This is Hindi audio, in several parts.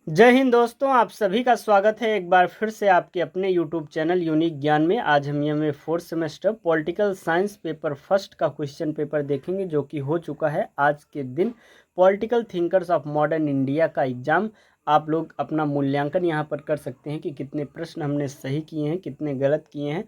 जय हिंद दोस्तों, आप सभी का स्वागत है एक बार फिर से आपके अपने यूट्यूब चैनल यूनिक ज्ञान में। आज हम में fourth semester political science paper first का क्वेश्चन पेपर देखेंगे जो कि हो चुका है आज के दिन। Political thinkers of modern India का एग्जाम आप लोग अपना मूल्यांकन यहाँ पर कर सकते हैं कि कितने प्रश्न हमने सही किए हैं, कितने गलत किए हैं।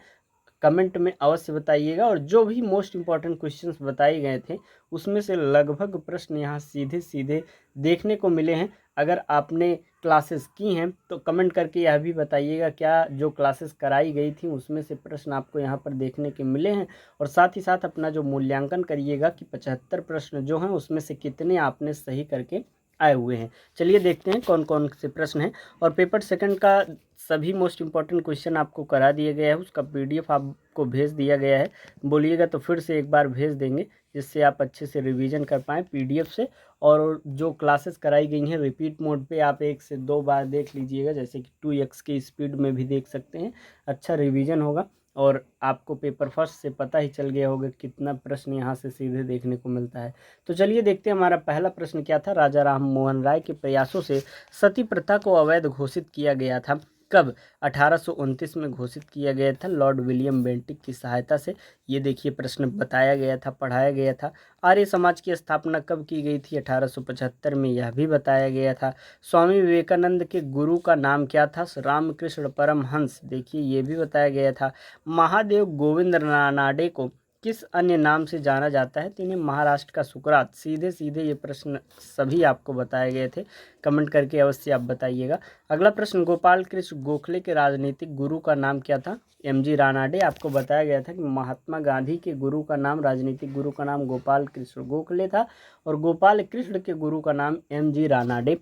कमेंट में अवश्य बताइएगा। और जो भी मोस्ट इम्पॉर्टेंट क्वेश्चंस बताए गए थे उसमें से लगभग प्रश्न यहाँ सीधे सीधे देखने को मिले हैं। अगर आपने क्लासेस की हैं तो कमेंट करके यह भी बताइएगा क्या जो क्लासेस कराई गई थी उसमें से प्रश्न आपको यहाँ पर देखने के मिले हैं। और साथ ही साथ अपना जो मूल्यांकन करिएगा कि 75 प्रश्न जो हैं उसमें से कितने आपने सही करके आए हुए हैं। चलिए देखते हैं कौन कौन से प्रश्न हैं। और पेपर सेकंड का सभी मोस्ट इम्पॉर्टेंट क्वेश्चन आपको करा दिया गया है, उसका पीडीएफ आपको भेज दिया गया है। बोलिएगा तो फिर से एक बार भेज देंगे जिससे आप अच्छे से रिवीजन कर पाएँ पीडीएफ से। और जो क्लासेस कराई गई हैं रिपीट मोड पे आप 1 से 2 बार देख लीजिएगा, जैसे कि 2x की स्पीड में भी देख सकते हैं। अच्छा रिवीजन होगा और आपको पेपर फर्स्ट से पता ही चल गया होगा कितना प्रश्न यहाँ से सीधे देखने को मिलता है। तो चलिए देखते हैं हमारा पहला प्रश्न क्या था। राजा राम मोहन राय के प्रयासों से सती प्रथा को अवैध घोषित किया गया था। कब? 1829 में घोषित किया गया था लॉर्ड विलियम बेंटिक की सहायता से। ये देखिए प्रश्न बताया गया था, पढ़ाया गया था। आर्य समाज की स्थापना कब की गई थी? 1875 में, यह भी बताया गया था। स्वामी विवेकानंद के गुरु का नाम क्या था? रामकृष्ण परमहंस, देखिए ये भी बताया गया था। महादेव गोविंद रानाडे को किस अन्य नाम से जाना जाता है? तो इन्हें महाराष्ट्र का सुकरात। सीधे सीधे ये प्रश्न सभी आपको बताए गए थे, कमेंट करके अवश्य आप बताइएगा। अगला प्रश्न, गोपाल कृष्ण गोखले के राजनीतिक गुरु का नाम क्या था? एमजी रानाडे। आपको बताया गया था कि महात्मा गांधी के गुरु का नाम, राजनीतिक गुरु का नाम गोपाल कृष्ण गोखले था और गोपाल कृष्ण के गुरु का नाम एमजी रानाडे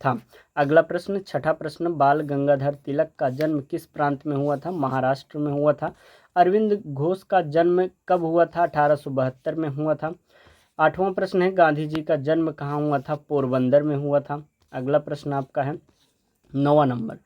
था। अगला प्रश्न, छठा प्रश्न, बाल गंगाधर तिलक का जन्म किस प्रांत में हुआ था? महाराष्ट्र में हुआ था। अरविंद घोष का जन्म कब हुआ था? 1872 में हुआ था। आठवां प्रश्न है, गांधी जी का जन्म कहाँ हुआ था? पोरबंदर में हुआ था। अगला प्रश्न आपका है 9वां नंबर,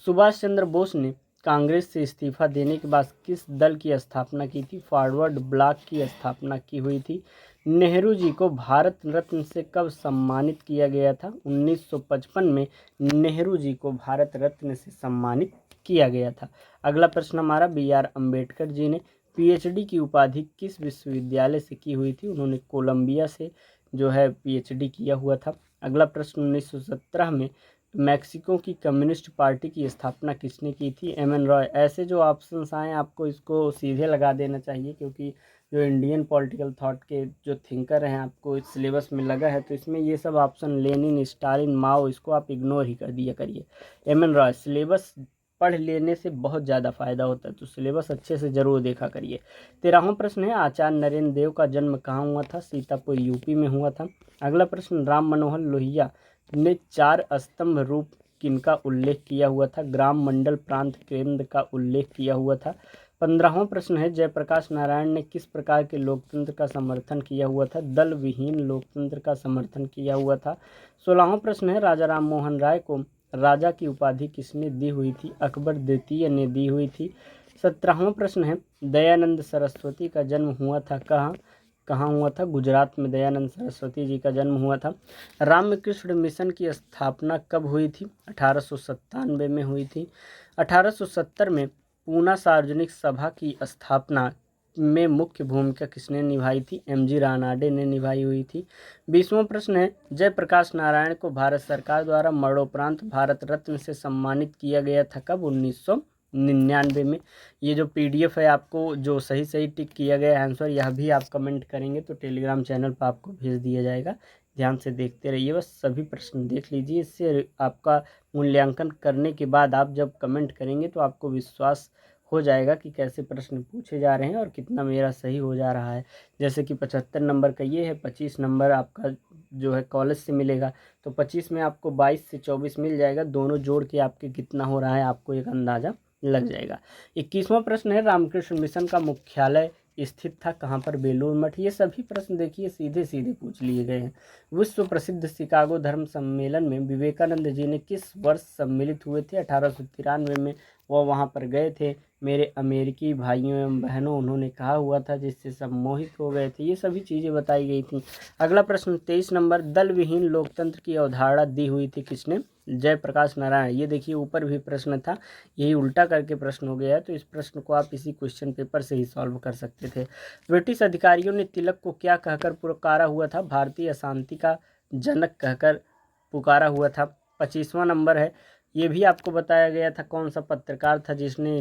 सुभाष चंद्र बोस ने कांग्रेस से इस्तीफा देने के बाद किस दल की स्थापना की थी? फॉरवर्ड ब्लॉक की स्थापना की हुई थी। नेहरू जी को भारत रत्न से कब सम्मानित किया गया था? 1955 में नेहरू जी को भारत रत्न से सम्मानित किया गया था। अगला प्रश्न हमारा, BR अम्बेडकर जी ने PhD की उपाधि किस विश्वविद्यालय से की हुई थी? उन्होंने कोलंबिया से जो है PhD किया हुआ था। अगला प्रश्न, 1917 में मैक्सिको की कम्युनिस्ट पार्टी की स्थापना किसने की थी? MN रॉय। ऐसे जो ऑप्शंस आए आपको इसको सीधे लगा देना चाहिए क्योंकि जो इंडियन पॉलिटिकल थॉट के जो थिंकर हैं आपको इस सिलेबस में लगा है तो इसमें ये सब ऑप्शन लेनिन, स्टालिन, माओ, इसको आप इग्नोर ही कर दिया करिए। MN रॉय। सिलेबस पढ़ लेने से बहुत ज़्यादा फायदा होता है तो सिलेबस अच्छे से ज़रूर देखा करिए। 13वां प्रश्न है, आचार्य नरेंद्र देव का जन्म कहाँ हुआ था? सीतापुर यूपी में हुआ था। अगला प्रश्न, राम मनोहर लोहिया ने 4 स्तंभ रूप किनका उल्लेख किया हुआ था? ग्राम मंडल प्रांत केंद्र का उल्लेख किया हुआ था। 15वां प्रश्न है, जयप्रकाश नारायण ने किस प्रकार के लोकतंत्र का समर्थन किया हुआ था? दल विहीन लोकतंत्र का समर्थन किया हुआ था। 16वां प्रश्न है, राजा राम मोहन राय को राजा की उपाधि किसने दी हुई थी? अकबर द्वितीय ने दी हुई थी। 17वां प्रश्न है, दयानंद सरस्वती का जन्म हुआ था कहाँ हुआ था? गुजरात में दयानंद सरस्वती जी का जन्म हुआ था। रामकृष्ण मिशन की स्थापना कब हुई थी? 1897 में हुई थी। 1870 में पूना सार्वजनिक सभा की स्थापना में मुख्य भूमिका किसने निभाई थी? MG रानाडे ने निभाई हुई थी। 20वां प्रश्न है, जयप्रकाश नारायण को भारत सरकार द्वारा मरणोपरांत भारत रत्न से सम्मानित किया गया था कब? 1999 में। ये जो PDF है आपको जो सही सही टिक किया गया आंसर यह भी आप कमेंट करेंगे तो टेलीग्राम चैनल पर आपको भेज दिया जाएगा। ध्यान से देखते रहिए, बस सभी प्रश्न देख लीजिए। इससे आपका मूल्यांकन करने के बाद आप जब कमेंट करेंगे तो आपको विश्वास हो जाएगा कि कैसे प्रश्न पूछे जा रहे हैं और कितना मेरा सही हो जा रहा है। जैसे कि 75 नंबर का ये है, 25 नंबर आपका जो है कॉलेज से मिलेगा तो 25 में आपको 22 से 24 मिल जाएगा। दोनों जोड़ के आपके कितना हो रहा है आपको एक अंदाज़ा लग जाएगा। 21वां प्रश्न है, रामकृष्ण मिशन का मुख्यालय स्थित था कहाँ पर? बेलूर मठ। ये सभी प्रश्न देखिए सीधे सीधे पूछ लिए गए हैं। विश्व प्रसिद्ध शिकागो धर्म सम्मेलन में विवेकानंद जी ने किस वर्ष सम्मिलित हुए थे? 1893 में। वो वहाँ पर गए थे, मेरे अमेरिकी भाइयों एवं बहनों उन्होंने कहा हुआ था जिससे सब मोहित हो गए थे। ये सभी चीज़ें बताई गई थी। अगला प्रश्न 23 नंबर, दल विहीन लोकतंत्र की अवधारणा दी हुई थी किसने? जयप्रकाश नारायण। ये देखिए ऊपर भी प्रश्न था, यही उल्टा करके प्रश्न हो गया है, तो इस प्रश्न को आप इसी क्वेश्चन पेपर से ही सॉल्व कर सकते थे। ब्रिटिश अधिकारियों ने तिलक को क्या कहकर पुकारा हुआ था? भारतीय अशांति का जनक कहकर पुकारा हुआ था। 25वां नंबर है, ये भी आपको बताया गया था कौन सा पत्रकार था जिसने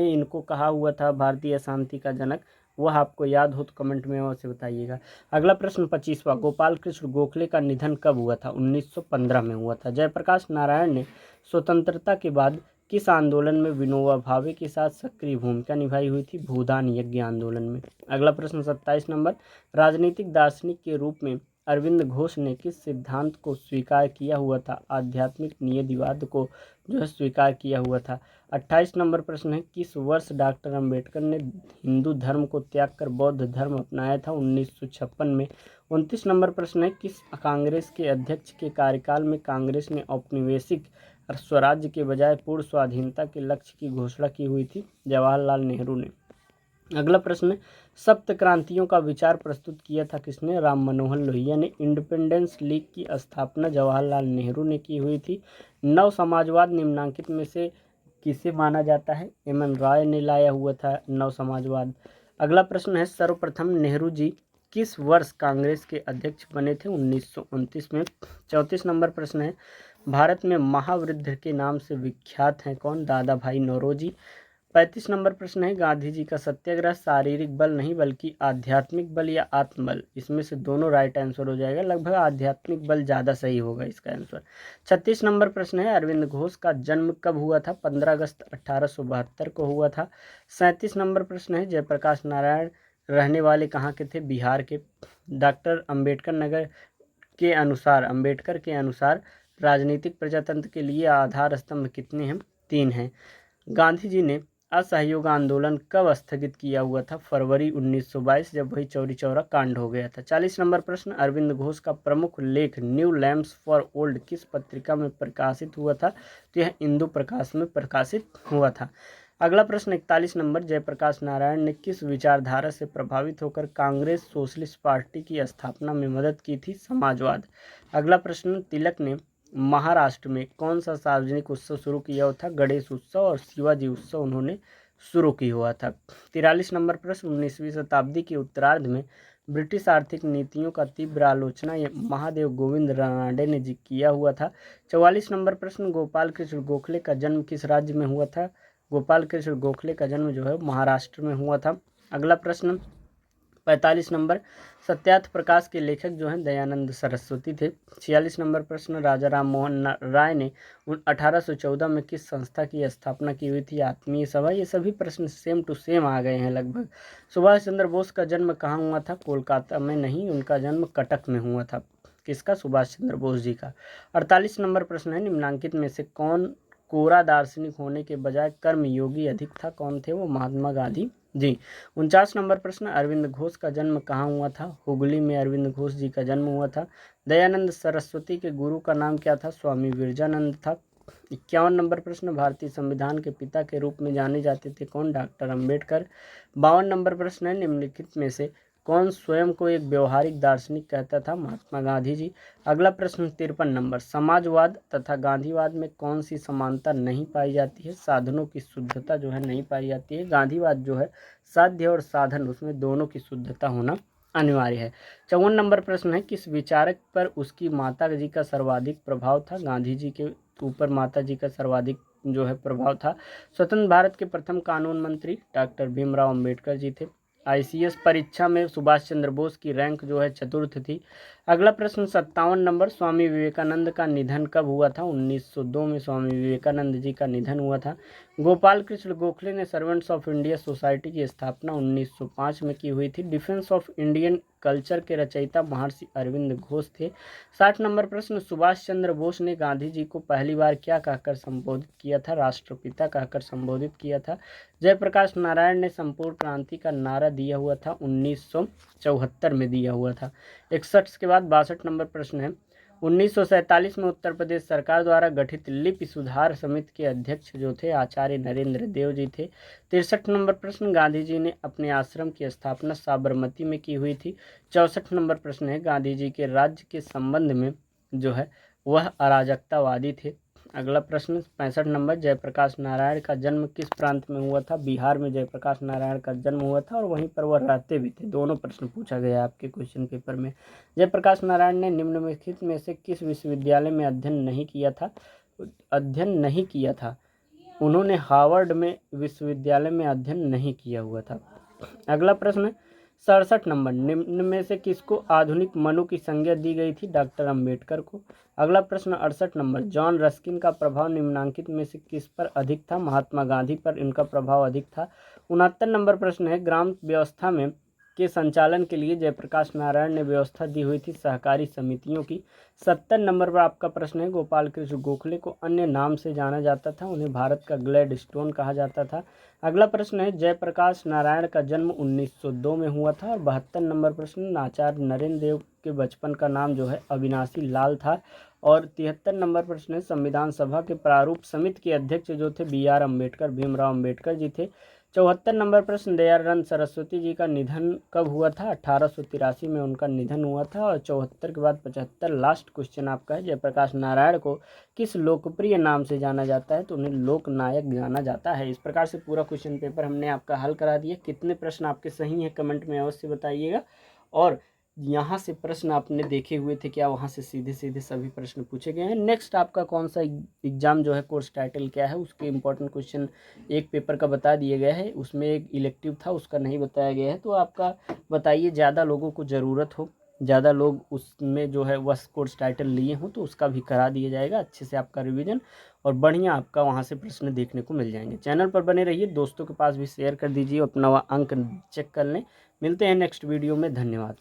इनको कहा हुआ था भारतीय अशांति का जनक, वह आपको याद हो तो कमेंट में अवश्य बताइएगा। अगला प्रश्न 25वां, गोपाल कृष्ण गोखले का निधन कब हुआ था? 1915 में हुआ था। जयप्रकाश नारायण ने स्वतंत्रता के बाद किस आंदोलन में विनोबा भावे के साथ सक्रिय भूमिका निभाई हुई थी? भूदान यज्ञ आंदोलन में। अगला प्रश्न 27 नंबर, राजनीतिक दार्शनिक के रूप में अरविंद घोष ने किस सिद्धांत को स्वीकार किया हुआ था? आध्यात्मिक नियतिवाद को जो है स्वीकार किया हुआ था। 28 नंबर प्रश्न है, किस वर्ष डॉक्टर अंबेडकर ने हिंदू धर्म को त्याग कर बौद्ध धर्म अपनाया था? 1956 में। 29 नंबर प्रश्न है, किस कांग्रेस के अध्यक्ष के कार्यकाल में कांग्रेस ने औपनिवेशिक स्वराज्य के बजाय पूर्ण स्वाधीनता के लक्ष्य की घोषणा की हुई थी? जवाहरलाल नेहरू ने। अगला प्रश्न, सप्त क्रांतियों का विचार प्रस्तुत किया था किसने? राम मनोहर लोहिया ने। इंडिपेंडेंस लीग की स्थापना जवाहरलाल नेहरू ने की हुई थी। नव समाजवाद निम्नांकित में से किसे माना जाता है? एम.एन. रॉय ने लाया हुआ था नव समाजवाद। अगला प्रश्न है, सर्वप्रथम नेहरू जी किस वर्ष कांग्रेस के अध्यक्ष बने थे? 1929 में। 34 नंबर प्रश्न है, भारत में महावृद्ध के नाम से विख्यात हैं कौन? दादा भाई नौरोजी। 35 नंबर प्रश्न है, गांधी जी का सत्याग्रह शारीरिक बल नहीं बल्कि आध्यात्मिक बल या आत्मबल, इसमें से दोनों राइट आंसर हो जाएगा। लगभग आध्यात्मिक बल ज़्यादा सही होगा इसका आंसर। 36 नंबर प्रश्न है, अरविंद घोष का जन्म कब हुआ था? 15 अगस्त 1872 को हुआ था। 37 नंबर प्रश्न है, जयप्रकाश नारायण रहने वाले कहाँ के थे? बिहार के। डॉक्टर अम्बेडकर के अनुसार राजनीतिक प्रजातंत्र के लिए आधार स्तंभ कितने हैं? 3 हैं। गांधी जी ने असहयोग आंदोलन कब स्थगित किया हुआ था? फरवरी 1922, जब वही चौरी चौरा कांड हो गया था। 40 नंबर प्रश्न, अरविंद घोष का प्रमुख लेख न्यू लैम्प्स फॉर ओल्ड किस पत्रिका में प्रकाशित हुआ था? तो यह इंदु प्रकाश में प्रकाशित हुआ था। अगला प्रश्न 41 नंबर, जयप्रकाश नारायण ने किस विचारधारा से प्रभावित होकर कांग्रेस सोशलिस्ट पार्टी की स्थापना में मदद की थी? समाजवाद। अगला प्रश्न, तिलक ने महाराष्ट्र में कौन सा सार्वजनिक उत्सव शुरू किया हुआ था? गणेश उत्सव और शिवाजी उत्सव उन्होंने शुरू किया हुआ था। 43 नंबर प्रश्न, 19वीं शताब्दी के उत्तरार्ध में ब्रिटिश आर्थिक नीतियों का तीव्र आलोचना महादेव गोविंद रानाडे ने किया हुआ था। 44 नंबर प्रश्न, गोपाल कृष्ण गोखले का जन्म किस राज्य में हुआ था? गोपाल कृष्ण गोखले का जन्म जो है महाराष्ट्र में हुआ था। अगला प्रश्न 45 नंबर, सत्यार्थ प्रकाश के लेखक जो हैं दयानंद सरस्वती थे। 46 नंबर प्रश्न, राजा राम मोहन राय ने 1814 में किस संस्था की स्थापना की हुई थी? आत्मीय सभा। ये सभी प्रश्न सेम टू सेम आ गए हैं लगभग। सुभाष चंद्र बोस का जन्म कहाँ हुआ था? कोलकाता में नहीं, उनका जन्म कटक में हुआ था। किसका? सुभाष चंद्र बोस जी का। 48 नंबर प्रश्न है, निम्नांकित में से कौन कोरा दार्शनिक होने के बजाय कर्मयोगी अधिक था? कौन थे वो? महात्मा गांधी जी। 49 नंबर प्रश्न, अरविंद घोष का जन्म कहाँ हुआ था? हुगली में अरविंद घोष जी का जन्म हुआ था। दयानंद सरस्वती के गुरु का नाम क्या था? स्वामी विरजानंद था। 51 नंबर प्रश्न, भारतीय संविधान के पिता के रूप में जाने जाते थे कौन? डॉक्टर अंबेडकर। 52 नंबर प्रश्न है, निम्नलिखित में से कौन स्वयं को एक व्यवहारिक दार्शनिक कहता था? महात्मा गांधी जी। अगला प्रश्न 53 नंबर, समाजवाद तथा गांधीवाद में कौन सी समानता नहीं पाई जाती है? साधनों की शुद्धता जो है नहीं पाई जाती है। गांधीवाद जो है साध्य और साधन, उसमें दोनों की शुद्धता होना अनिवार्य है। 54 नंबर प्रश्न है, किस विचारक पर उसकी माता जी का सर्वाधिक प्रभाव था? गांधी जी के ऊपर माता जी का सर्वाधिक जो है प्रभाव था। स्वतंत्र भारत के प्रथम कानून मंत्री डॉक्टर भीमराव अंबेडकर जी थे। ICS परीक्षा में सुभाष चंद्र बोस की रैंक जो है चतुर्थ थी। अगला प्रश्न 57 नंबर, स्वामी विवेकानंद का निधन कब हुआ था? 1902 में स्वामी विवेकानंद जी का निधन हुआ था। गोपाल कृष्ण गोखले ने सर्वेंट्स ऑफ इंडिया सोसाइटी की स्थापना 1905 में की हुई थी। डिफेंस ऑफ इंडियन कल्चर के रचयिता महर्षि अरविंद घोष थे। 60 नंबर प्रश्न, सुभाष चंद्र बोस ने गांधी जी को पहली बार क्या कहकर संबोधित किया था? राष्ट्रपिता कहकर संबोधित किया था। जयप्रकाश नारायण ने संपूर्ण क्रांति का नारा दिया हुआ था 1974 में दिया हुआ था। 61 के बाद 62 नंबर प्रश्न है, 1947 में उत्तर प्रदेश सरकार द्वारा गठित लिपि सुधार समिति के अध्यक्ष जो थे आचार्य नरेंद्र देव जी थे। 63 नंबर प्रश्न, गांधी जी ने अपने आश्रम की स्थापना साबरमती में की हुई थी। 64 नंबर प्रश्न है, गांधी जी के राज्य के संबंध में जो है वह अराजकतावादी थे। अगला प्रश्न 65 नंबर, जयप्रकाश नारायण का जन्म किस प्रांत में हुआ था? बिहार में जयप्रकाश नारायण का जन्म हुआ था और वहीं पर वह रहते भी थे। दोनों प्रश्न पूछा गया आपके क्वेश्चन पेपर में। जयप्रकाश नारायण ने निम्नलिखित में से किस विश्वविद्यालय में अध्ययन नहीं किया था? उन्होंने हार्वर्ड में विश्वविद्यालय में अध्ययन नहीं किया हुआ था। अगला प्रश्न 67 नंबर, निम्न में से किसको आधुनिक मनु की संज्ञा दी गई थी? डॉक्टर अंबेडकर को। अगला प्रश्न 68 नंबर, जॉन रस्किन का प्रभाव निम्नांकित में से किस पर अधिक था? महात्मा गांधी पर इनका प्रभाव अधिक था। 69 नंबर प्रश्न है, ग्राम व्यवस्था में के संचालन के लिए जयप्रकाश नारायण ने व्यवस्था दी हुई थी सहकारी समितियों की। 70 नंबर पर आपका प्रश्न है, गोपाल कृष्ण गोखले को अन्य नाम से जाना जाता था, उन्हें भारत का ग्लैडस्टोन कहा जाता था। अगला प्रश्न है, जयप्रकाश नारायण का जन्म 1902 में हुआ था। और 72 नंबर प्रश्न, आचार्य नरेंद्र देव के बचपन का नाम जो है अविनाशी लाल था। और 73 नंबर प्रश्न है, संविधान सभा के प्रारूप समिति के अध्यक्ष जो थे BR अम्बेडकर, भीमराव अम्बेडकर जी थे। 74 नंबर प्रश्न, दयानंद सरस्वती जी का निधन कब हुआ था? 1883 में उनका निधन हुआ था। और 74 के बाद 75 लास्ट क्वेश्चन आपका है, जयप्रकाश नारायण को किस लोकप्रिय नाम से जाना जाता है? तो उन्हें लोक नायक जाना जाता है। इस प्रकार से पूरा क्वेश्चन पेपर हमने आपका हल करा दिया। कितने प्रश्न आपके सही हैं कमेंट में अवश्य बताइएगा। और यहाँ से प्रश्न आपने देखे हुए थे क्या? वहाँ से सीधे सीधे सभी प्रश्न पूछे गए हैं। नेक्स्ट आपका कौन सा एग्जाम जो है, कोर्स टाइटल क्या है, उसके इंपॉर्टेंट क्वेश्चन एक पेपर का बता दिया गया है। उसमें एक इलेक्टिव था, उसका नहीं बताया गया है। तो आपका बताइए, ज़्यादा लोगों को ज़रूरत हो, ज़्यादा लोग उसमें जो है वह कोर्स टाइटल लिए हों तो उसका भी करा दिया जाएगा। अच्छे से आपका रिवीजन और बढ़िया आपका वहाँ से प्रश्न देखने को मिल जाएंगे। चैनल पर बने रहिए, दोस्तों के पास भी शेयर कर दीजिए, अपना अंक चेक कर लें। मिलते हैं नेक्स्ट वीडियो में, धन्यवाद।